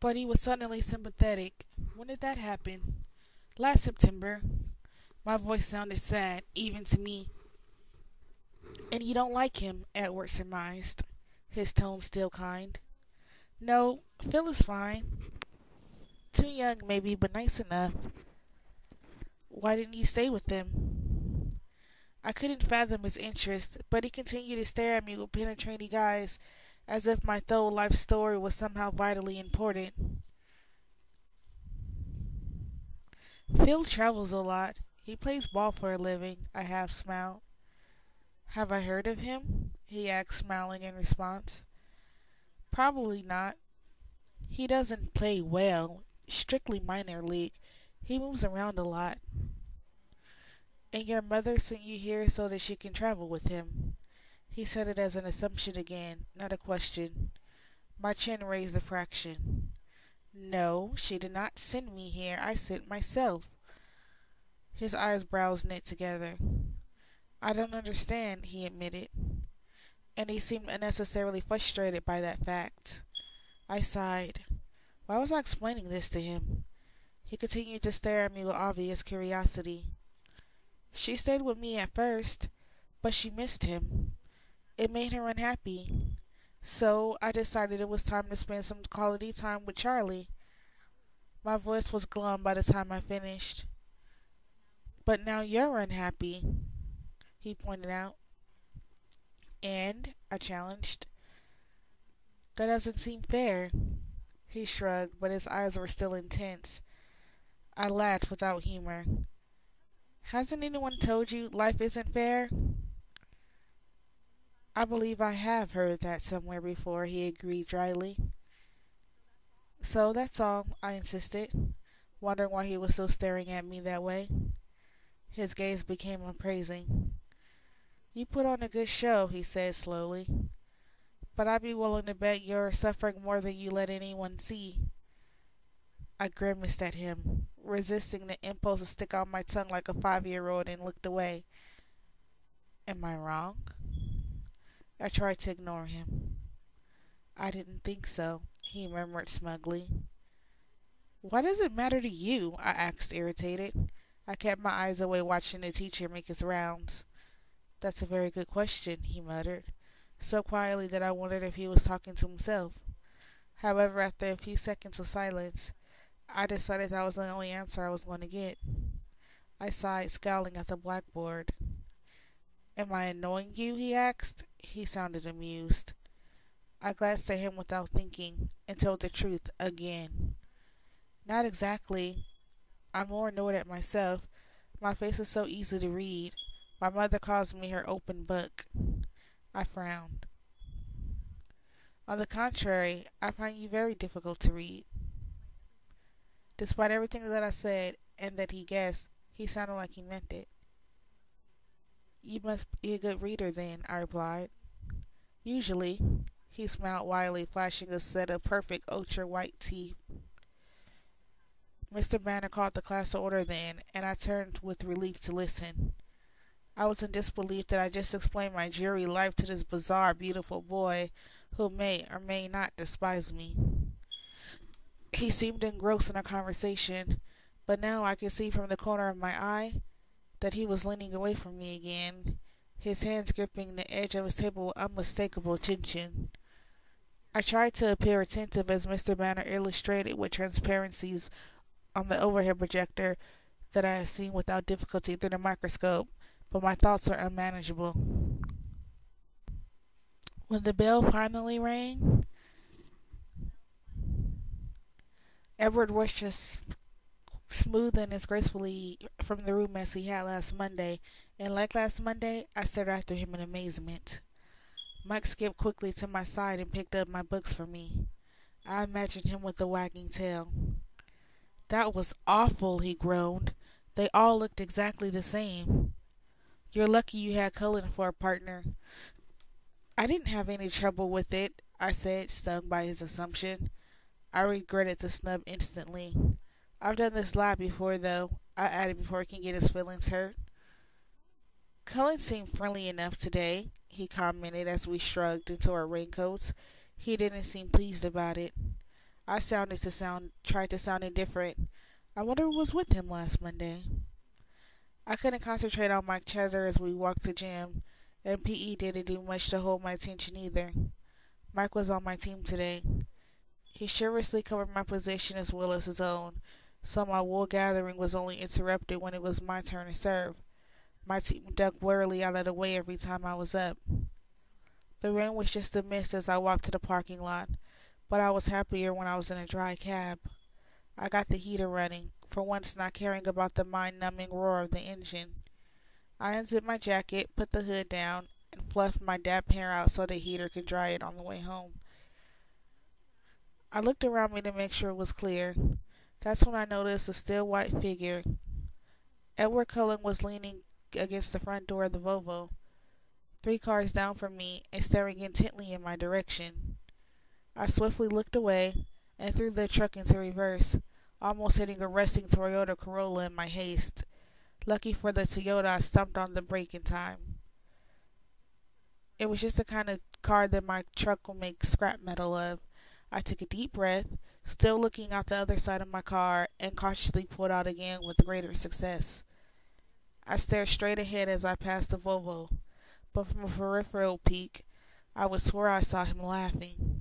But he was suddenly sympathetic. When did that happen? Last September. My voice sounded sad, even to me. And you don't like him, Edward surmised, his tone still kind. No, Phil is fine. Too young, maybe, but nice enough. Why didn't you stay with them? I couldn't fathom his interest, but he continued to stare at me with penetrating eyes, as if my thorough life story was somehow vitally important. Phil travels a lot. He plays ball for a living, I half smiled. Have I heard of him? He asked, smiling in response. Probably not. He doesn't play well, strictly minor league. He moves around a lot. And your mother sent you here so that she can travel with him. He said it as an assumption again, not a question. My chin raised a fraction. No, she did not send me here. I sent myself. His eyebrows knit together. I don't understand, he admitted, and he seemed unnecessarily frustrated by that fact. I sighed. Why was I explaining this to him? He continued to stare at me with obvious curiosity. She stayed with me at first, but she missed him. It made her unhappy. So I decided it was time to spend some quality time with Charlie. My voice was glum by the time I finished. But now you're unhappy, he pointed out. And, I challenged, that doesn't seem fair. He shrugged, but his eyes were still intense. I laughed without humor. Hasn't anyone told you life isn't fair? I believe I have heard that somewhere before, he agreed dryly. So that's all, I insisted, wondering why he was still staring at me that way. His gaze became appraising. You put on a good show, he said slowly. But I'd be willing to bet you're suffering more than you let anyone see. I grimaced at him, resisting the impulse to stick out my tongue like a 5-year-old, and looked away. Am I wrong? I tried to ignore him. I didn't think so, he murmured smugly. Why does it matter to you? I asked, irritated. I kept my eyes away, watching the teacher make his rounds. That's a very good question, he muttered, so quietly that I wondered if he was talking to himself. However, after a few seconds of silence, I decided that was the only answer I was going to get. I sighed, scowling at the blackboard. Am I annoying you? He asked. He sounded amused. I glanced at him without thinking, and told the truth again. Not exactly. I'm more annoyed at myself. My face is so easy to read. My mother calls me her open book. I frowned. On the contrary, I find you very difficult to read. Despite everything that I said, and that he guessed, he sounded like he meant it. You must be a good reader then, I replied. Usually. He smiled widely, flashing a set of perfect ultra-white teeth. Mr. Banner called the class to order then, and I turned with relief to listen. I was in disbelief that I just explained my dreary life to this bizarre, beautiful boy who may or may not despise me. He seemed engrossed in our conversation, but now I could see from the corner of my eye that he was leaning away from me again, his hands gripping the edge of his table with unmistakable tension. I tried to appear attentive as Mr. Banner illustrated with transparencies on the overhead projector that I had seen without difficulty through the microscope, but my thoughts were unmanageable. When the bell finally rang, Edward rushed us smooth and as gracefully from the room as he had last Monday, and like last Monday, I stared after him in amazement. Mike skipped quickly to my side and picked up my books for me. I imagined him with a wagging tail. That was awful, he groaned. They all looked exactly the same. You're lucky you had Cullen for a partner. I didn't have any trouble with it, I said, stung by his assumption. I regretted the snub instantly. I've done this lot before, though, I added before he can get his feelings hurt. Cullen seemed friendly enough today, he commented as we shrugged into our raincoats. He didn't seem pleased about it. Tried to sound indifferent. I wonder what was with him last Monday. I couldn't concentrate on my chatter as we walked to gym, and PE didn't do much to hold my attention either. Mike was on my team today. He chivalrously covered my position as well as his own, so my wool gathering was only interrupted when it was my turn to serve. My team ducked warily out of the way every time I was up. The rain was just a mist as I walked to the parking lot, but I was happier when I was in a dry cab. I got the heater running, for once not caring about the mind-numbing roar of the engine. I unzipped my jacket, put the hood down, and fluffed my damp hair out so the heater could dry it on the way home. I looked around me to make sure it was clear. That's when I noticed a still white figure. Edward Cullen was leaning against the front door of the Volvo, 3 cars down from me and staring intently in my direction. I swiftly looked away and threw the truck into reverse, almost hitting a resting Toyota Corolla in my haste. Lucky for the Toyota, I stumped on the brake in time. It was just the kind of car that my truck will make scrap metal of. I took a deep breath, still looking out the other side of my car, and cautiously pulled out again with greater success. I stared straight ahead as I passed the Volvo, but from a peripheral peek, I would swear I saw him laughing.